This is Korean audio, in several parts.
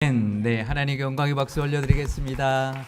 네, 하나님께 영광의 박수 올려드리겠습니다.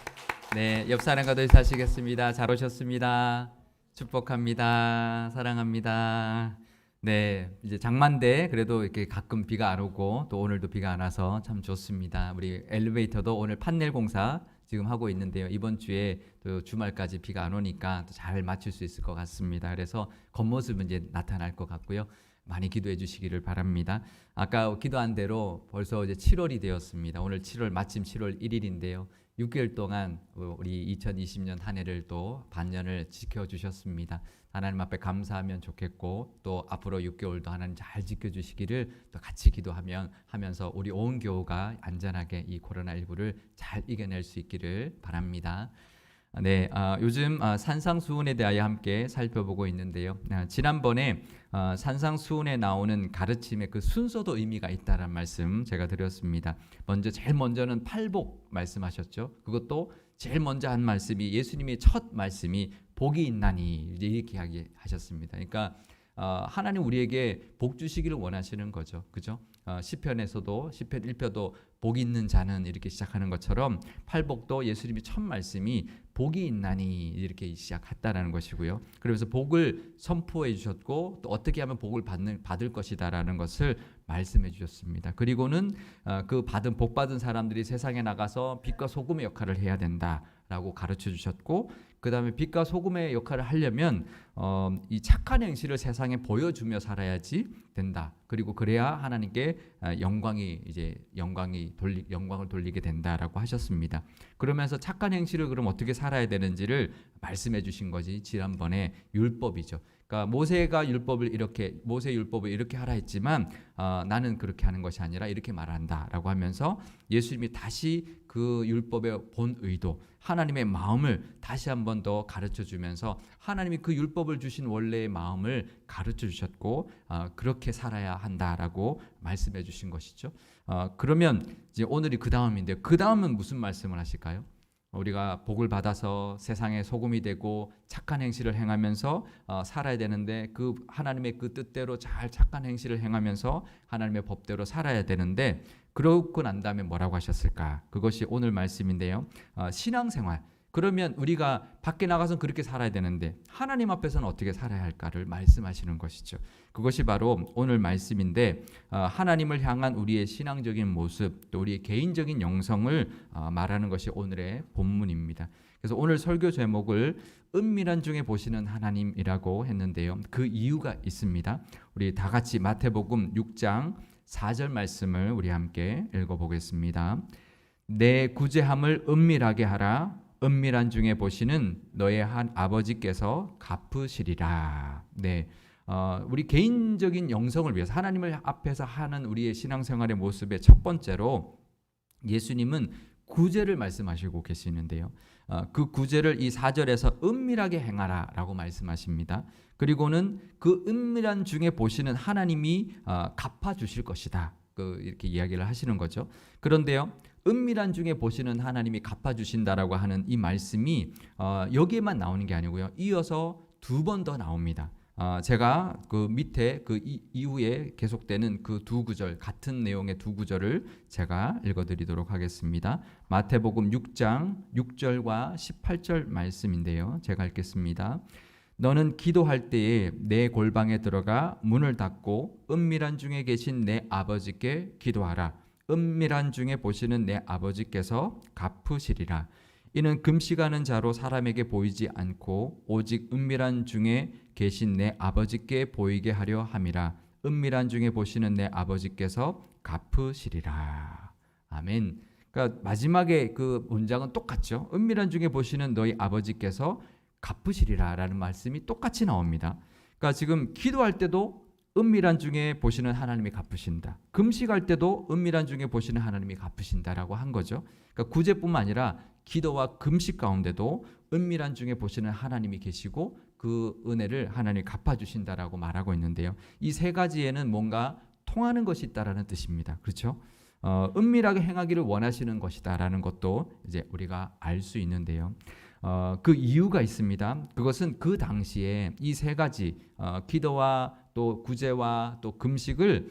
네, 옆 사람과도 인사하시겠습니다. 잘 오셨습니다. 축복합니다. 사랑합니다. 네, 이제 장마인데 그래도 이렇게 가끔 비가 안 오고 또 오늘도 비가 안 와서 참 좋습니다. 우리 엘리베이터도 오늘 판넬 공사 지금 하고 있는데요. 이번 주에 또 주말까지 비가 안 오니까 또 잘 맞출 수 있을 것 같습니다. 그래서 겉모습은 이제 나타날 것 같고요. 많이 기도해 주시기를 바랍니다. 아까 기도한 대로 벌써 이제 7월이 되었습니다. 오늘 7월 마침 7월 1일인데요. 6개월 동안 우리 2020년 한 해를 또 반년을 지켜주셨습니다. 하나님 앞에 감사하면 좋겠고 또 앞으로 6개월도 하나님 잘 지켜주시기를 또 같이 하면서 우리 온 교우가 안전하게 이 코로나19를 잘 이겨낼 수 있기를 바랍니다. 네, 요즘 산상수훈에 대하여 함께 살펴보고 있는데요. 지난번에 산상수훈에 나오는 가르침의 그 순서도 의미가 있다는 말씀 제가 드렸습니다. 제일 먼저는 팔복 말씀하셨죠. 그것도 제일 먼저 한 말씀이 예수님의 첫 말씀이 복이 있나니 이렇게 이야기하셨습니다. 그러니까 하나님 우리에게 복 주시기를 원하시는 거죠. 그죠? 시편에서도 시편 1편도 복이 있는 자는 이렇게 시작하는 것처럼 팔복도 예수님이 첫 말씀이 복이 있나니 이렇게 시작했다라는 것이고요. 그러면서 복을 선포해 주셨고 또 어떻게 하면 복을 받을 것이다라는 것을 말씀해 주셨습니다. 그리고는 그 복 받은 사람들이 세상에 나가서 빛과 소금의 역할을 해야 된다라고 가르쳐 주셨고 그 다음에 빛과 소금의 역할을 하려면 이 착한 행실을 세상에 보여주며 살아야지 된다. 그리고 그래야 하나님께 영광을 돌리게 된다라고 하셨습니다. 그러면서 착한 행실을 그럼 어떻게 살아야 되는지를 말씀해 주신 것이 지난번에 율법이죠. 그러니까 모세 율법을 이렇게 하라 했지만 나는 그렇게 하는 것이 아니라 이렇게 말한다라고 하면서 예수님이 다시 그 율법의 본 의도, 하나님의 마음을 다시 한 번 더 가르쳐 주면서 하나님이 그 율법을 주신 원래의 마음을 가르쳐 주셨고 그렇게 살아야 한다라고 말씀해 주신 것이죠. 그러면 이제 오늘이 그 다음인데 그 다음은 무슨 말씀을 하실까요? 우리가 복을 받아서 세상의 소금이 되고 착한 행실을 행하면서 살아야 되는데 그 하나님의 그 뜻대로 잘 착한 행실을 행하면서 하나님의 법대로 살아야 되는데 그러고 난 다음에 뭐라고 하셨을까? 그것이 오늘 말씀인데요. 신앙생활. 그러면 우리가 밖에 나가서 그렇게 살아야 되는데 하나님 앞에서는 어떻게 살아야 할까를 말씀하시는 것이죠. 그것이 바로 오늘 말씀인데 하나님을 향한 우리의 신앙적인 모습 또 우리의 개인적인 영성을 말하는 것이 오늘의 본문입니다. 그래서 오늘 설교 제목을 은밀한 중에 보시는 하나님이라고 했는데요. 그 이유가 있습니다. 우리 다 같이 마태복음 6장 4절 말씀을 우리 함께 읽어보겠습니다. 내 구제함을 은밀하게 하라. 은밀한 중에 보시는 너의 한 아버지께서 갚으시리라. 네, 우리 개인적인 영성을 위해서 하나님을 앞에서 하는 우리의 신앙생활의 모습의 첫 번째로 예수님은 구제를 말씀하시고 계시는데요. 그 구제를 이 4절에서 은밀하게 행하라라고 말씀하십니다. 그리고는 그 은밀한 중에 보시는 하나님이 갚아주실 것이다. 이렇게 이야기를 하시는 거죠. 그런데요. 은밀한 중에 보시는 하나님이 갚아주신다라고 하는 이 말씀이 여기에만 나오는 게 아니고요. 이어서 두 번 더 나옵니다. 제가 그 밑에 이후에 계속되는 그 두 구절 같은 내용의 두 구절을 제가 읽어드리도록 하겠습니다. 마태복음 6장 6절과 18절 말씀인데요. 제가 읽겠습니다. 너는 기도할 때에 내 골방에 들어가 문을 닫고 은밀한 중에 계신 내 아버지께 기도하라. 은밀한 중에 보시는 내 아버지께서 갚으시리라. 이는 금식하는 자로 사람에게 보이지 않고 오직 은밀한 중에 계신 내 아버지께 보이게 하려 함이라. 은밀한 중에 보시는 내 아버지께서 갚으시리라. 아멘. 그러니까 마지막에 그 문장은 똑같죠. 은밀한 중에 보시는 너희 아버지께서 갚으시리라라는 말씀이 똑같이 나옵니다. 그러니까 지금 기도할 때도 은밀한 중에 보시는 하나님이 갚으신다. 금식할 때도 은밀한 중에 보시는 하나님이 갚으신다라고 한 거죠. 그러니까 구제뿐만 아니라 기도와 금식 가운데도 은밀한 중에 보시는 하나님이 계시고 그 은혜를 하나님이 갚아주신다라고 말하고 있는데요. 이 세 가지에는 뭔가 통하는 것이 있다라는 뜻입니다. 그렇죠? 은밀하게 행하기를 원하시는 것이다라는 것도 이제 우리가 알 수 있는데요. 그 이유가 있습니다. 그것은 그 당시에 이 세 가지 기도와 또 구제와 또 금식을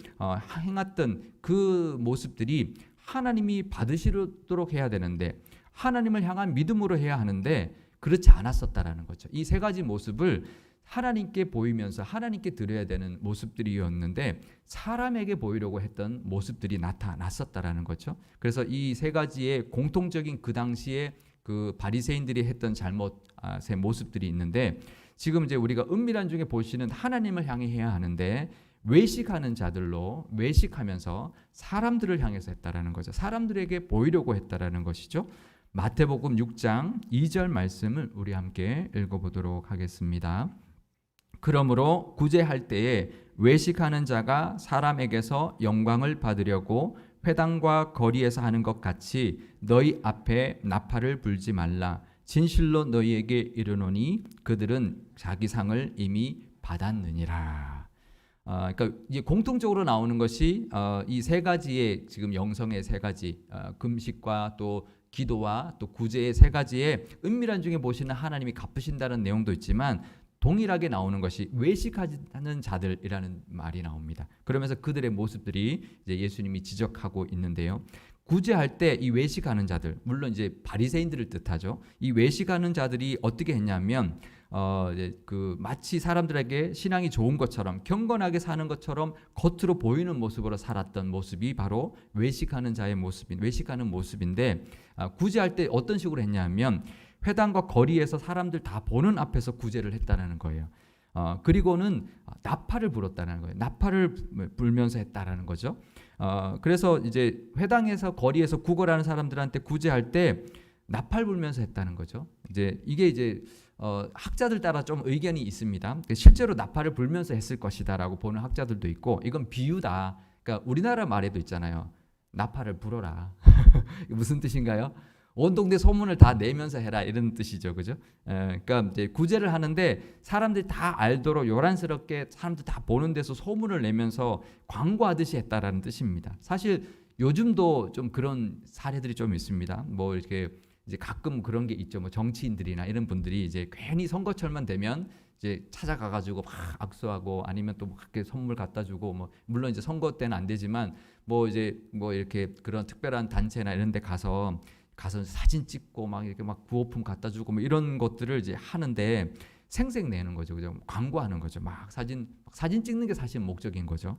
행했던 그 모습들이 하나님이 받으시도록 해야 되는데 하나님을 향한 믿음으로 해야 하는데 그렇지 않았었다라는 거죠. 이 세 가지 모습을 하나님께 보이면서 하나님께 드려야 되는 모습들이었는데 사람에게 보이려고 했던 모습들이 나타났었다라는 거죠. 그래서 이 세 가지의 공통적인 그 당시에 그 바리새인들이 했던 잘못의 모습들이 있는데 지금 이제 우리가 은밀한 중에 보시는 하나님을 향해 해야 하는데 외식하는 자들로 외식하면서 사람들을 향해서 했다라는 거죠. 사람들에게 보이려고 했다라는 것이죠. 마태복음 6장 2절 말씀을 우리 함께 읽어보도록 하겠습니다. 그러므로 구제할 때에 외식하는 자가 사람에게서 영광을 받으려고 회당과 거리에서 하는 것 같이 너희 앞에 나팔을 불지 말라. 진실로 너희에게 이르노니 그들은 자기 상을 이미 받았느니라. 그러니까 이제 공통적으로 나오는 것이 이 세 가지의 지금 영성의 세 가지 금식과 또 기도와 또 구제의 세 가지의 은밀한 중에 보시는 하나님이 갚으신다는 내용도 있지만 동일하게 나오는 것이 외식하는 자들이라는 말이 나옵니다. 그러면서 그들의 모습들이 이제 예수님이 지적하고 있는데요. 구제할 때 이 외식하는 자들, 물론 이제 바리새인들을 뜻하죠. 이 외식하는 자들이 어떻게 했냐면 그 마치 사람들에게 신앙이 좋은 것처럼 경건하게 사는 것처럼 겉으로 보이는 모습으로 살았던 모습이 바로 외식하는 자의 외식하는 모습인데 구제할 때 어떤 식으로 했냐면 회당과 거리에서 사람들 다 보는 앞에서 구제를 했다는 거예요. 그리고는 나팔을 불었다는 거예요. 나팔을 불면서 했다라는 거죠. 그래서 이제 회당에서 거리에서 구걸하는 사람들한테 구제할 때 나팔 불면서 했다는 거죠. 이게 이제 학자들 따라 좀 의견이 있습니다. 실제로 나팔을 불면서 했을 것이다라고 보는 학자들도 있고 이건 비유다. 그러니까 우리나라 말에도 있잖아요. 나팔을 불어라. 무슨 뜻인가요? 온 동네 소문을 다 내면서 해라 이런 뜻이죠, 그죠? 그러니까 이제 구제를 하는데 사람들이 다 알도록 요란스럽게 사람들 다 보는 데서 소문을 내면서 광고하듯이 했다라는 뜻입니다. 사실 요즘도 좀 그런 사례들이 좀 있습니다. 뭐 이렇게 이제 가끔 그런 게 있죠. 뭐 정치인들이나 이런 분들이 이제 괜히 선거철만 되면 이제 찾아가가지고 막 악수하고 아니면 또 그렇게 선물 갖다 주고 뭐 물론 이제 선거 때는 안 되지만 뭐 이제 뭐 이렇게 그런 특별한 단체나 이런 데 가서 사진 찍고 막 이렇게 막 구호품 갖다 주고 뭐 이런 것들을 이제 하는데 생색내는 거죠. 그죠? 광고하는 거죠. 막 사진 찍는 게 사실 목적인 거죠.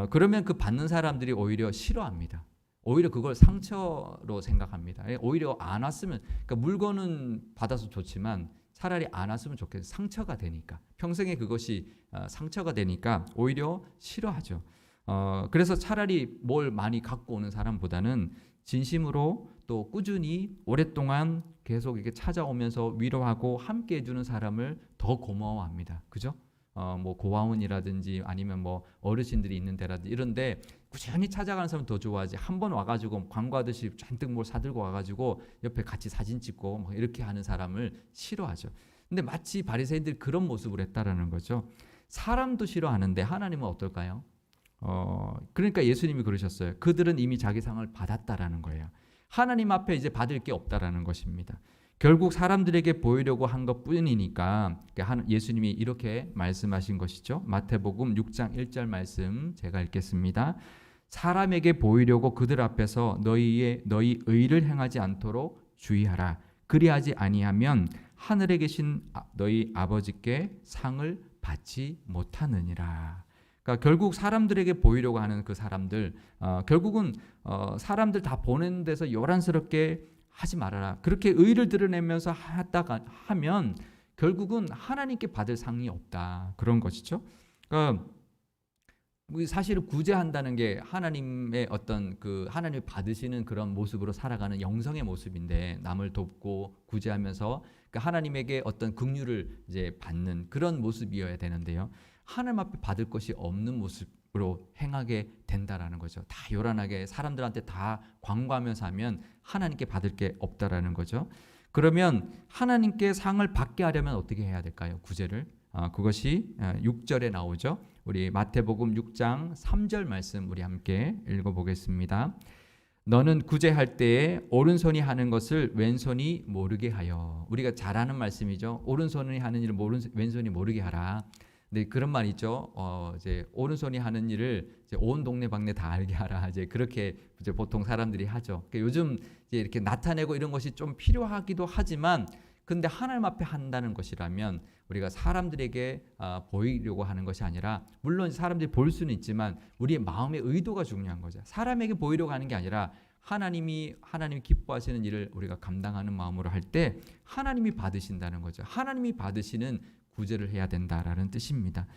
그러면 그 받는 사람들이 오히려 싫어합니다. 오히려 그걸 상처로 생각합니다. 오히려 안 왔으면 그러니까 물건은 받아서 좋지만 차라리 안 왔으면 좋겠어요. 상처가 되니까. 평생에 그것이 상처가 되니까 오히려 싫어하죠. 그래서 차라리 뭘 많이 갖고 오는 사람보다는 진심으로 또 꾸준히 오랫동안 계속 이렇게 찾아오면서 위로하고 함께 해주는 사람을 더 고마워합니다. 그죠? 뭐 고아원이라든지 아니면 뭐 어르신들이 있는 데라든지 이런데 꾸준히 찾아가는 사람 더 좋아하지. 한 번 와가지고 광고하듯이 잔뜩 뭘 사들고 와가지고 옆에 같이 사진 찍고 뭐 이렇게 하는 사람을 싫어하죠. 근데 마치 바리새인들이 그런 모습을 했다라는 거죠. 사람도 싫어하는데 하나님은 어떨까요? 그러니까 예수님이 그러셨어요. 그들은 이미 자기 상을 받았다라는 거예요. 하나님 앞에 이제 받을 게 없다라는 것입니다. 결국 사람들에게 보이려고 한 것뿐이니까 예수님이 이렇게 말씀하신 것이죠. 마태복음 6장 1절 말씀 제가 읽겠습니다. 사람에게 보이려고 그들 앞에서 너희 의를 행하지 않도록 주의하라. 그리하지 아니하면 하늘에 계신 너희 아버지께 상을 받지 못하느니라. 그러니까 결국 사람들에게 보이려고 하는 그 사람들, 결국은 사람들 다 보는 데서 요란스럽게 하지 말아라. 그렇게 의를 드러내면서 하다가 하면 결국은 하나님께 받을 상이 없다. 그런 것이죠. 그러니까 사실은 구제한다는 게 하나님의 어떤 그 하나님이 받으시는 그런 모습으로 살아가는 영성의 모습인데 남을 돕고 구제하면서 그러니까 하나님에게 어떤 긍휼을 이제 받는 그런 모습이어야 되는데요. 하나님 앞에 받을 것이 없는 모습으로 행하게 된다라는 거죠. 다 요란하게 사람들한테 다 광고하면서 하면 하나님께 받을 게 없다라는 거죠. 그러면 하나님께 상을 받게 하려면 어떻게 해야 될까요? 구제를. 그것이 6절에 나오죠. 우리 마태복음 6장 3절 말씀 우리 함께 읽어보겠습니다. 너는 구제할 때에 오른손이 하는 것을 왼손이 모르게 하여. 우리가 잘 아는 말씀이죠. 오른손이 하는 일을 왼손이 모르게 하라. 네, 그런 말 있죠. 이제 오른손이 하는 일을 이제 온 동네방네 다 알게 하라. 이제 그렇게 이제 보통 사람들이 하죠. 그러니까 요즘 이제 이렇게 나타내고 이런 것이 좀 필요하기도 하지만, 근데 하나님 앞에 한다는 것이라면 우리가 사람들에게 보이려고 하는 것이 아니라, 물론 사람들이 볼 수는 있지만 우리의 마음의 의도가 중요한 거죠. 사람에게 보이려고 하는 게 아니라 하나님이 기뻐하시는 일을 우리가 감당하는 마음으로 할 때 하나님이 받으신다는 거죠. 하나님이 받으시는 구제를 해야 된다라는 뜻입니다.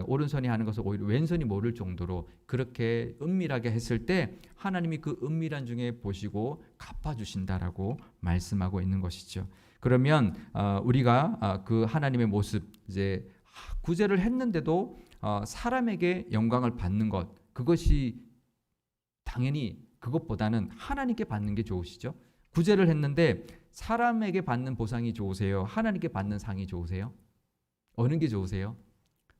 오른손이 하는 것을 오히려 왼손이 모를 정도로 그렇게 은밀하게 했을 때 하나님이 그 은밀한 중에 보시고 갚아주신다라고 말씀하고 있는 것이죠. 그러면 우리가 그 하나님의 모습, 이제 구제를 했는데도 사람에게 영광을 받는 것, 그것이 당연히 그것보다는 하나님께 받는 게 좋으시죠. 구제를 했는데 사람에게 받는 보상이 좋으세요? 하나님께 받는 상이 좋으세요? 어느 게 좋으세요?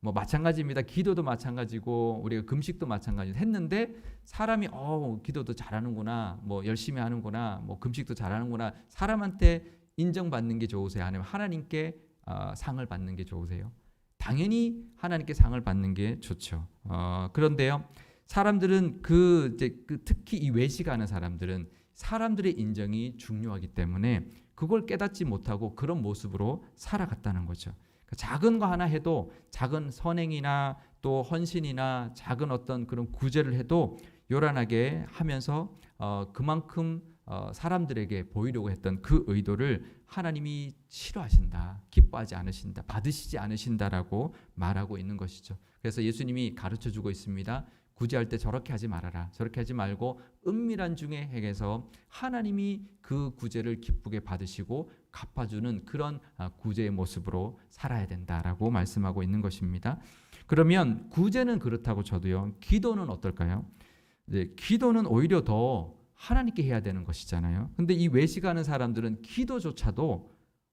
뭐 마찬가지입니다. 기도도 마찬가지고 우리가 금식도 마찬가지. 했는데 사람이 기도도 잘하는구나, 뭐 열심히 하는구나, 뭐 금식도 잘하는구나, 사람한테 인정받는 게 좋으세요? 아니면 하나님께 상을 받는 게 좋으세요? 당연히 하나님께 상을 받는 게 좋죠. 그런데요, 사람들은 특히 이 외식하는 사람들은 사람들의 인정이 중요하기 때문에 그걸 깨닫지 못하고 그런 모습으로 살아갔다는 거죠. 작은 거 하나 해도, 작은 선행이나 또 헌신이나 작은 어떤 그런 구제를 해도 요란하게 하면서 그만큼 사람들에게 보이려고 했던 그 의도를 하나님이 싫어하신다, 기뻐하지 않으신다, 받으시지 않으신다라고 말하고 있는 것이죠. 그래서 예수님이 가르쳐주고 있습니다. 구제할 때 저렇게 하지 말아라, 저렇게 하지 말고 은밀한 중에 행해서 하나님이 그 구제를 기쁘게 받으시고 갚아주는 그런 구제의 모습으로 살아야 된다라고 말씀하고 있는 것입니다. 그러면 구제는 그렇다고 쳐도요, 기도는 어떨까요? 기도는 오히려 더 하나님께 해야 되는 것이잖아요. 근데 이 외식하는 사람들은 기도조차도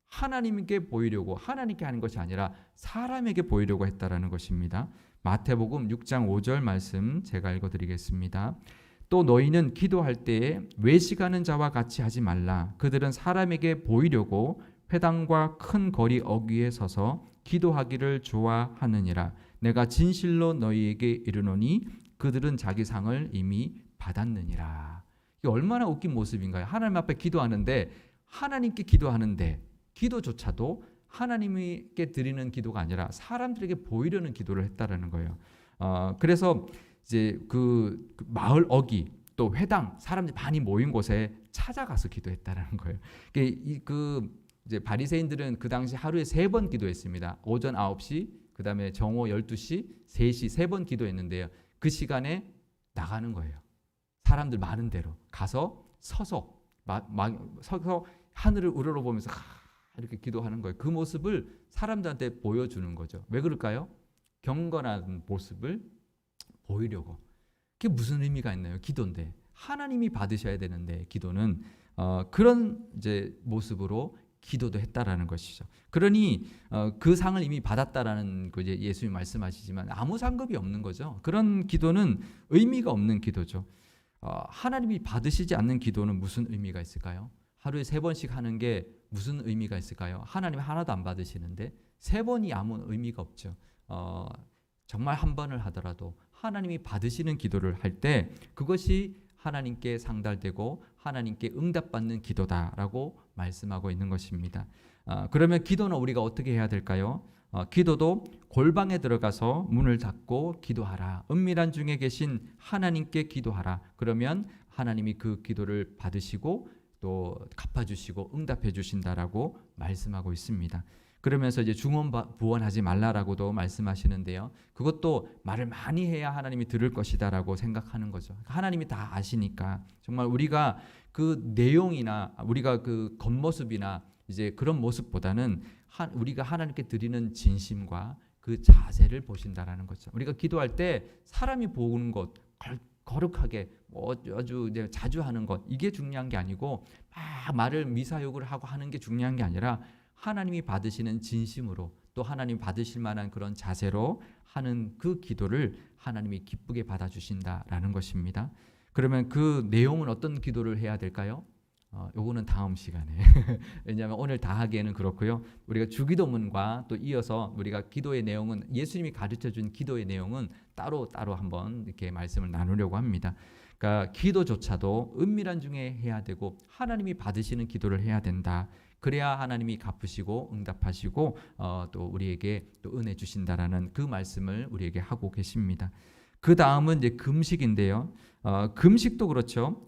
하나님께 보이려고, 하나님께 하는 것이 아니라 사람에게 보이려고 했다라는 것입니다. 마태복음 6장 5절 말씀 제가 읽어드리겠습니다. 또 너희는 기도할 때에 외식하는 자와 같이 하지 말라. 그들은 사람에게 보이려고 회당과 큰 거리 어귀에 서서 기도하기를 좋아하느니라. 내가 진실로 너희에게 이르노니 그들은 자기 상을 이미 받았느니라. 이게 얼마나 웃긴 모습인가요? 하나님 앞에 기도하는데, 하나님께 기도하는데 기도조차도 하나님께 드리는 기도가 아니라 사람들에게 보이려는 기도를 했다라는 거예요. 그래서 이제 그 마을 어귀, 또 회당, 사람들이 많이 모인 곳에 찾아가서 기도했다라는 거예요. 이제 바리새인들은 그 당시 하루에 3번 기도했습니다. 오전 9시, 그다음에 정오 12시, 3시 3번 기도했는데요. 그 시간에 나가는 거예요. 사람들 많은 데로 가서 서서 하늘을 우러러보면서 이렇게 기도하는 거예요. 그 모습을 사람들한테 보여주는 거죠. 왜 그럴까요? 경건한 모습을 보이려고. 그게 무슨 의미가 있나요? 기도인데, 하나님이 받으셔야 되는데, 기도는 그런 이제 모습으로 기도도 했다라는 것이죠. 그러니 그 상을 이미 받았다라는 거 이제 예수님이 말씀하시지만 아무 상급이 없는 거죠. 그런 기도는 의미가 없는 기도죠. 하나님이 받으시지 않는 기도는 무슨 의미가 있을까요? 하루에 3번씩 하는 게 무슨 의미가 있을까요? 하나님 하나도 안 받으시는데 3번이 아무 의미가 없죠. 정말 한 번을 하더라도 하나님이 받으시는 기도를 할 때 그것이 하나님께 상달되고 하나님께 응답받는 기도다라고 말씀하고 있는 것입니다. 그러면 기도는 우리가 어떻게 해야 될까요? 기도도 골방에 들어가서 문을 닫고 기도하라. 은밀한 중에 계신 하나님께 기도하라. 그러면 하나님이 그 기도를 받으시고 또 갚아주시고 응답해 주신다라고 말씀하고 있습니다. 그러면서 이제 중언부언하지 말라라고도 말씀하시는데요. 그것도 말을 많이 해야 하나님이 들을 것이다라고 생각하는 거죠. 하나님이 다 아시니까 정말 우리가 그 내용이나 우리가 그 겉모습이나 이제 그런 모습보다는 우리가 하나님께 드리는 진심과 그 자세를 보신다라는 거죠. 우리가 기도할 때 사람이 보는 것, 거룩하게 아주 이제 자주 하는 것, 이게 중요한 게 아니고 막 말을 미사역을 하고 하는 게 중요한 게 아니라 하나님이 받으시는 진심으로 또 하나님 받으실 만한 그런 자세로 하는 그 기도를 하나님이 기쁘게 받아주신다라는 것입니다. 그러면 그 내용은 어떤 기도를 해야 될까요? 요거는 다음 시간에 왜냐하면 오늘 다 하기에는 그렇고요. 우리가 주기도문과 또 이어서 우리가 기도의 내용은 예수님이 가르쳐준 기도의 내용은 따로 한번 이렇게 말씀을 나누려고 합니다. 그러니까 기도조차도 은밀한 중에 해야 되고 하나님이 받으시는 기도를 해야 된다. 그래야 하나님이 갚으시고 응답하시고 또 우리에게 또 은혜 주신다라는 그 말씀을 우리에게 하고 계십니다. 그 다음은 이제 금식인데요. 금식도 그렇죠.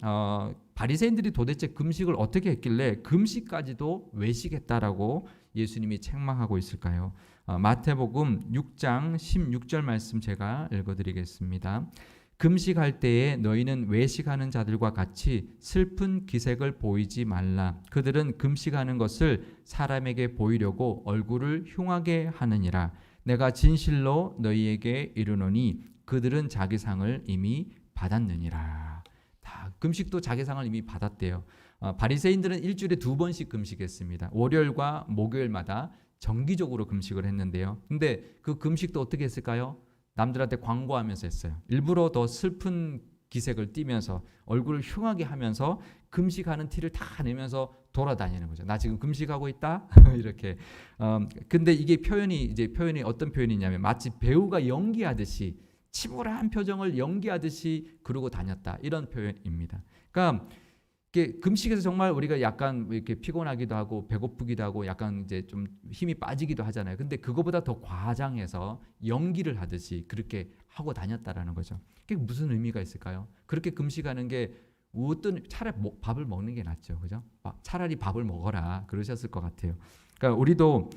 바리새인들이 도대체 금식을 어떻게 했길래 금식까지도 외식했다라고 예수님이 책망하고 있을까요? 마태복음 6장 16절 말씀 제가 읽어드리겠습니다. 금식할 때에 너희는 외식하는 자들과 같이 슬픈 기색을 보이지 말라. 그들은 금식하는 것을 사람에게 보이려고 얼굴을 흉하게 하느니라. 내가 진실로 너희에게 이르노니 그들은 자기 상을 이미 받았느니라. 다 금식도 자기 상을 이미 받았대요. 바리새인들은 일주일에 2번씩 금식했습니다. 월요일과 목요일마다 정기적으로 금식을 했는데요. 근데 그 금식도 어떻게 했을까요? 남들한테 광고하면서 했어요. 일부러 더 슬픈 기색을 띠면서 얼굴을 흉하게 하면서 금식하는 티를 다 내면서 돌아다니는 거죠. 나 지금 금식하고 있다 이렇게. 근데 이게 표현이 어떤 표현이냐면 마치 배우가 연기하듯이 침울한 표정을 연기하듯이 그러고 다녔다 이런 표현입니다. 그러니까 이게 금식에서 정말 우리가 약간 이렇게 피곤하기도 하고 배고프기도 하고 약간 이제 좀 힘이 빠지기도 하잖아요. 근데 그거보다 더 과장해서 연기를 하듯이 그렇게 하고 다녔다라는 거죠. 그게 무슨 의미가 있을까요? 그렇게 금식하는 게 어떤 차라리 밥을 먹는 게 낫죠, 그죠? 차라리 밥을 먹어라 그러셨을 것 같아요. 그러니까 우리도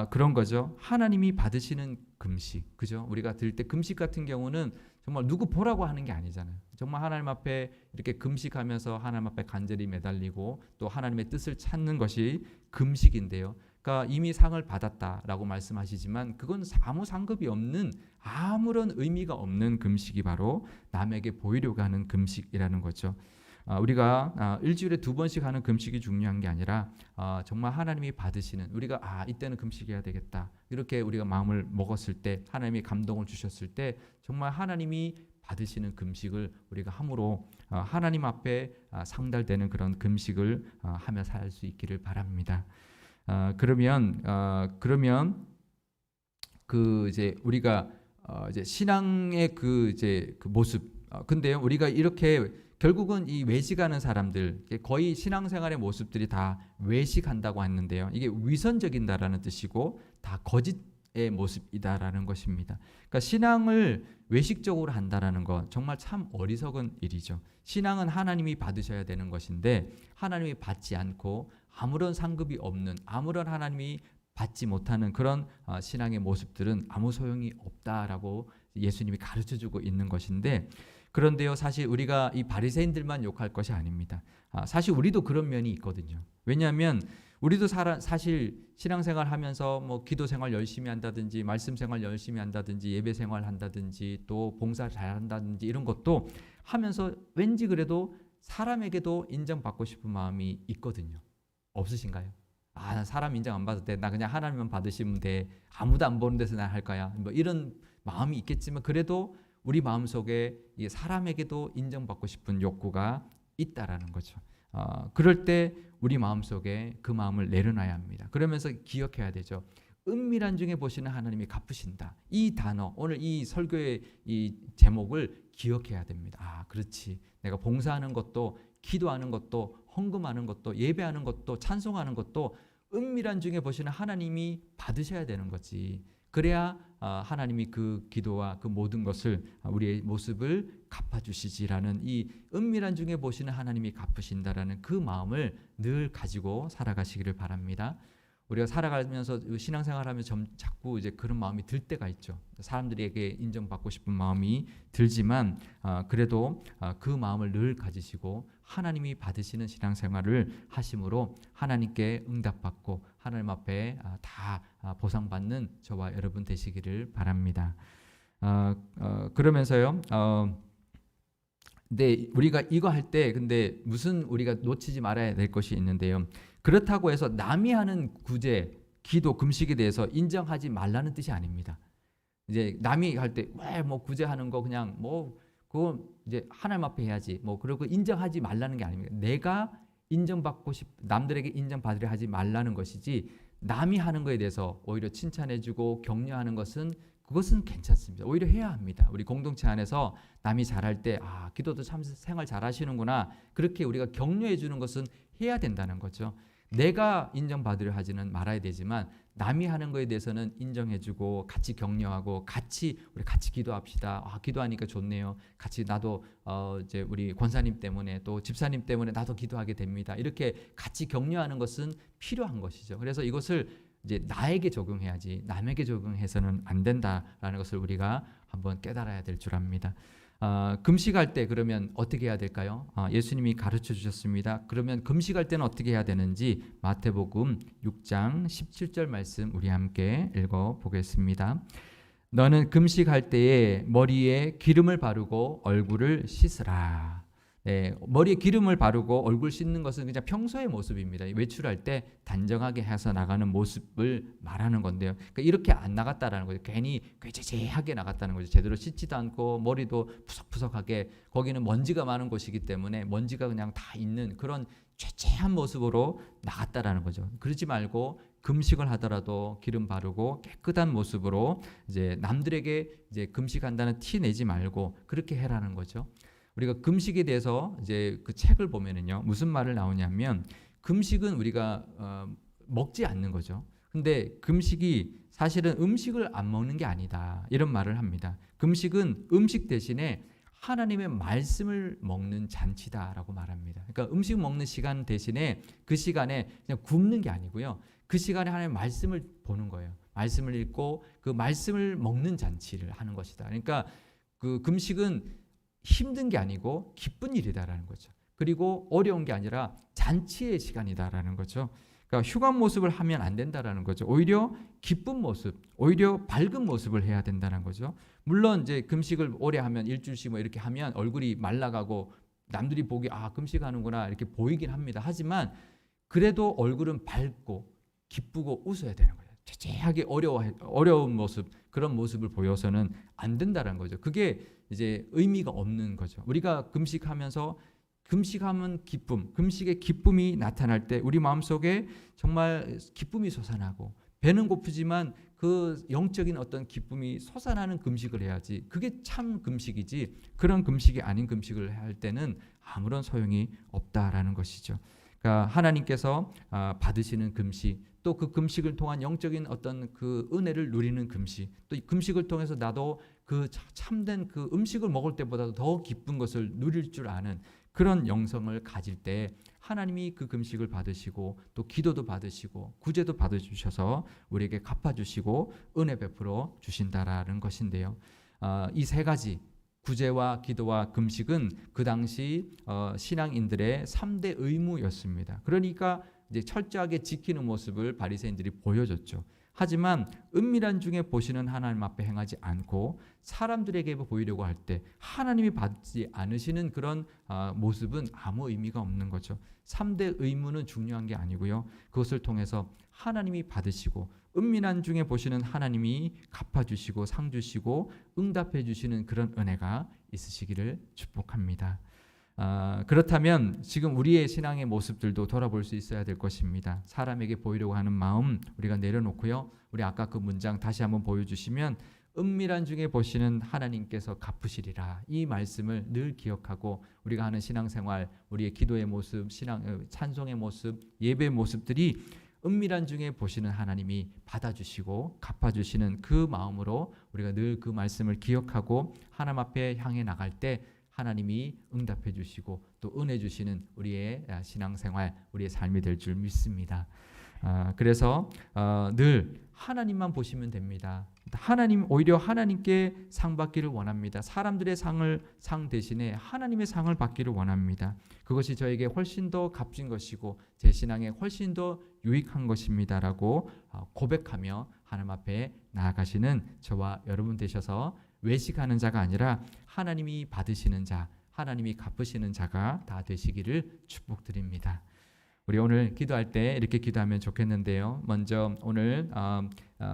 그런 거죠. 하나님이 받으시는 금식, 그죠? 우리가 들 때 금식 같은 경우는 정말 누구 보라고 하는 게 아니잖아요. 정말 하나님 앞에 이렇게 금식하면서 하나님 앞에 간절히 매달리고 또 하나님의 뜻을 찾는 것이 금식인데요. 그러니까 이미 상을 받았다라고 말씀하시지만 그건 아무 상급이 없는 아무런 의미가 없는 금식이 바로 남에게 보이려고 하는 금식이라는 거죠. 우리가 일주일에 2번씩 하는 금식이 중요한 게 아니라 정말 하나님이 받으시는 우리가 이때는 금식해야 되겠다 이렇게 우리가 마음을 먹었을 때 하나님이 감동을 주셨을 때 정말 하나님이 받으시는 금식을 우리가 함으로 하나님 앞에 상달되는 그런 금식을 하며 살 수 있기를 바랍니다. 그러면 그 이제 우리가 이제 신앙의 그 모습 근데요 우리가 이렇게 결국은 이 외식하는 사람들 거의 신앙생활의 모습들이 다 외식한다고 했는데요. 이게 위선적인다라는 뜻이고 다 거짓의 모습이다라는 것입니다. 그러니까 신앙을 외식적으로 한다라는 건 정말 참 어리석은 일이죠. 신앙은 하나님이 받으셔야 되는 것인데 하나님이 받지 않고 아무런 상급이 없는 아무런 하나님이 받지 못하는 그런 신앙의 모습들은 아무 소용이 없다라고 예수님이 가르쳐주고 있는 것인데 그런데요, 사실 우리가 이 바리새인들만 욕할 것이 아닙니다. 사실 우리도 그런 면이 있거든요. 왜냐하면 우리도 사실 신앙생활 하면서 뭐 기도 생활 열심히 한다든지 말씀 생활 열심히 한다든지 예배 생활 한다든지 또 봉사 잘 한다든지 이런 것도 하면서 왠지 그래도 사람에게도 인정받고 싶은 마음이 있거든요. 없으신가요? 사람 인정 안 받을 때 나 그냥 하나님만 받으시면 돼. 아무도 안 보는 데서 나 할 거야. 뭐 이런 마음이 있겠지만 그래도 우리 마음속에 사람에게도 인정받고 싶은 욕구가 있다라는 거죠. 그럴 때 우리 마음속에 그 마음을 내려놔야 합니다. 그러면서 기억해야 되죠. 은밀한 중에 보시는 하나님이 갚으신다. 이 단어, 오늘 이 설교의 이 제목을 기억해야 됩니다. 그렇지. 내가 봉사하는 것도 기도하는 것도 헌금하는 것도 예배하는 것도 찬송하는 것도 은밀한 중에 보시는 하나님이 받으셔야 되는 거지. 그래야 하나님이 그 기도와 그 모든 것을 우리의 모습을 갚아주시지라는 이 은밀한 중에 보시는 하나님이 갚으신다라는 그 마음을 늘 가지고 살아가시기를 바랍니다. 우리가 살아가면서 신앙생활하면서 자꾸 이제 그런 마음이 들 때가 있죠. 사람들에게 인정받고 싶은 마음이 들지만 그래도 그 마음을 늘 가지시고 하나님이 받으시는 신앙생활을 하심으로 하나님께 응답받고 하나님 앞에 다 보상받는 저와 여러분 되시기를 바랍니다. 그러면서요. 근데 우리가 이거 할 때 근데 무슨 우리가 놓치지 말아야 될 것이 있는데요. 그렇다고 해서 남이 하는 구제, 기도, 금식에 대해서 인정하지 말라는 뜻이 아닙니다. 이제 남이 할 때 왜 뭐 구제하는 거 그냥 뭐 그거 이제 하나님 앞에 해야지 뭐 그러고 인정하지 말라는 게 아닙니다. 내가 남들에게 인정받으려 하지 말라는 것이지, 남이 하는 것에 대해서 오히려 칭찬해주고 격려하는 것은 그것은 괜찮습니다. 오히려 해야 합니다. 우리 공동체 안에서 남이 잘할 때 기도도 참 생활 잘하시는구나, 그렇게 우리가 격려해 주는 것은 해야 된다는 거죠. 내가 인정받으려 하지는 말아야 되지만 남이 하는 것에 대해서는 인정해주고 같이 격려하고 우리 같이 기도합시다. 기도하니까 좋네요. 같이 나도 이제 우리 권사님 때문에 또 집사님 때문에 나도 기도하게 됩니다. 이렇게 같이 격려하는 것은 필요한 것이죠. 그래서 이것을 이제 나에게 적용해야지 남에게 적용해서는 안 된다라는 것을 우리가 한번 깨달아야 될 줄 압니다. 금식할 때 그러면 어떻게 해야 될까요? 예수님이 가르쳐 주셨습니다. 그러면 금식할 때는 어떻게 해야 되는지 마태복음 6장 17절 말씀 우리 함께 읽어보겠습니다. 너는 금식할 때에 머리에 기름을 바르고 얼굴을 씻으라. 네, 머리에 기름을 바르고 얼굴 씻는 것은 그냥 평소의 모습입니다. 외출할 때 단정하게 해서 나가는 모습을 말하는 건데요. 그러니까 이렇게 안 나갔다라는 거죠. 괜히 꾀죄죄하게 나갔다는 거죠. 제대로 씻지도 않고 머리도 푸석푸석하게, 거기는 먼지가 많은 곳이기 때문에 먼지가 그냥 다 있는 그런 죄죄한 모습으로 나갔다라는 거죠. 그러지 말고 금식을 하더라도 기름 바르고 깨끗한 모습으로 이제 남들에게 이제 금식한다는 티 내지 말고 그렇게 해라는 거죠. 우리가 금식에 대해서 이제 그 책을 보면은요, 무슨 말을 나오냐면 금식은 우리가 먹지 않는 거죠. 근데 금식이 사실은 음식을 안 먹는 게 아니다, 이런 말을 합니다. 금식은 음식 대신에 하나님의 말씀을 먹는 잔치다라고 말합니다. 그러니까 음식 먹는 시간 대신에 그 시간에 그냥 굶는 게 아니고요, 그 시간에 하나님의 말씀을 보는 거예요. 말씀을 읽고 그 말씀을 먹는 잔치를 하는 것이다. 그러니까 그 금식은 힘든 게 아니고 기쁜 일이다라는 거죠. 그리고 어려운 게 아니라 잔치의 시간이다라는 거죠. 그러니까 휴관 모습을 하면 안 된다라는 거죠. 오히려 기쁜 모습, 오히려 밝은 모습을 해야 된다는 거죠. 물론 이제 금식을 오래 하면 일주일씩 뭐 이렇게 하면 얼굴이 말라가고 남들이 보기 금식하는구나 이렇게 보이긴 합니다. 하지만 그래도 얼굴은 밝고 기쁘고 웃어야 되는 거예요. 죄죄하게 어려운 모습, 그런 모습을 보여서는 안 된다는 거죠. 그게 이제 의미가 없는 거죠. 우리가 금식하면 기쁨, 금식의 기쁨이 나타날 때 우리 마음속에 정말 기쁨이 솟아나고, 배는 고프지만 그 영적인 어떤 기쁨이 솟아나는 금식을 해야지, 그게 참 금식이지, 그런 금식이 아닌 금식을 할 때는 아무런 소용이 없다라는 것이죠. 그러니까 하나님께서 받으시는 금식, 또 그 금식을 통한 영적인 어떤 그 은혜를 누리는 금식, 또 이 금식을 통해서 나도 그 참된 그 음식을 먹을 때보다도 더 기쁜 것을 누릴 줄 아는 그런 영성을 가질 때 하나님이 그 금식을 받으시고 또 기도도 받으시고 구제도 받아주셔서 우리에게 갚아주시고 은혜 베풀어 주신다라는 것인데요. 이 세 가지, 구제와 기도와 금식은 그 당시 신앙인들의 3대 의무였습니다. 그러니까 이제 철저하게 지키는 모습을 바리새인들이 보여줬죠. 하지만 은밀한 중에 보시는 하나님 앞에 행하지 않고 사람들에게 보이려고 할 때 하나님이 받지 않으시는 그런 모습은 아무 의미가 없는 거죠. 3대 의무는 중요한 게 아니고요, 그것을 통해서 하나님이 받으시고 은밀한 중에 보시는 하나님이 갚아주시고 상 주시고 응답해 주시는 그런 은혜가 있으시기를 축복합니다. 그렇다면 지금 우리의 신앙의 모습들도 돌아볼 수 있어야 될 것입니다. 사람에게 보이려고 하는 마음 우리가 내려놓고요, 우리 아까 그 문장 다시 한번 보여주시면 은밀한 중에 보시는 하나님께서 갚으시리라, 이 말씀을 늘 기억하고 우리가 하는 신앙생활, 우리의 기도의 모습, 찬송의 모습, 예배의 모습들이 은밀한 중에 보시는 하나님이 받아주시고 갚아주시는 그 마음으로 우리가 늘 그 말씀을 기억하고 하나님 앞에 향해 나갈 때 하나님이 응답해 주시고 또 은혜 주시는 우리의 신앙생활, 우리의 삶이 될 줄 믿습니다. 그래서 늘 하나님만 보시면 됩니다. 오히려 하나님께 상 받기를 원합니다. 사람들의 상 대신에 하나님의 상을 받기를 원합니다. 그것이 저에게 훨씬 더 값진 것이고 제 신앙에 훨씬 더 유익한 것입니다라고 고백하며 하나님 앞에 나아가시는 저와 여러분 되셔서 외식하는 자가 아니라 하나님이 받으시는 자, 하나님이 갚으시는 자가 다 되시기를 축복드립니다. 우리 오늘 기도할 때 이렇게 기도하면 좋겠는데요. 먼저 오늘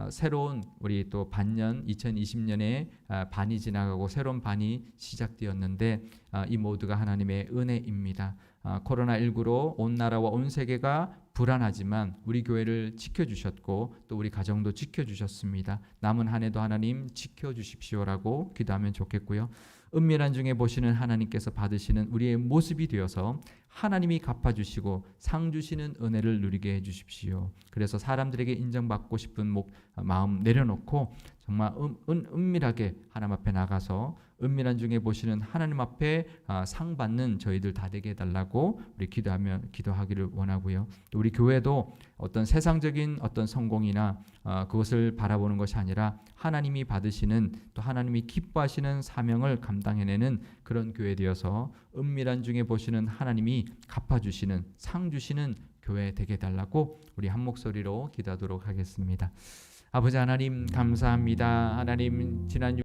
새로운 우리 또 반년 2020년에 반이 지나가고 새로운 반이 시작되었는데 이 모두가 하나님의 은혜입니다. 코로나19로 온 나라와 온 세계가 불안하지만 우리 교회를 지켜주셨고 또 우리 가정도 지켜주셨습니다. 남은 한 해도 하나님 지켜주십시오라고 기도하면 좋겠고요. 은밀한 중에 보시는 하나님께서 받으시는 우리의 모습이 되어서 하나님이 갚아주시고 상 주시는 은혜를 누리게 해주십시오. 그래서 사람들에게 인정받고 싶은 마음 내려놓고 정말 은밀하게 하나님 앞에 나가서 은밀한 중에 보시는 하나님 앞에 상 받는 저희들 다 되게 해달라고 우리 기도하기를 원하고요. 또 우리 교회도 어떤 세상적인 어떤 성공이나 그것을 바라보는 것이 아니라 하나님이 받으시는 또 하나님이 기뻐하시는 사명을 감당해내는 그런 교회 되어서 은밀한 중에 보시는 하나님이 갚아주시는 상 주시는 교회 되게 해달라고 우리 한 목소리로 기도하도록 하겠습니다. 아버지 하나님 감사합니다. 하나님 지난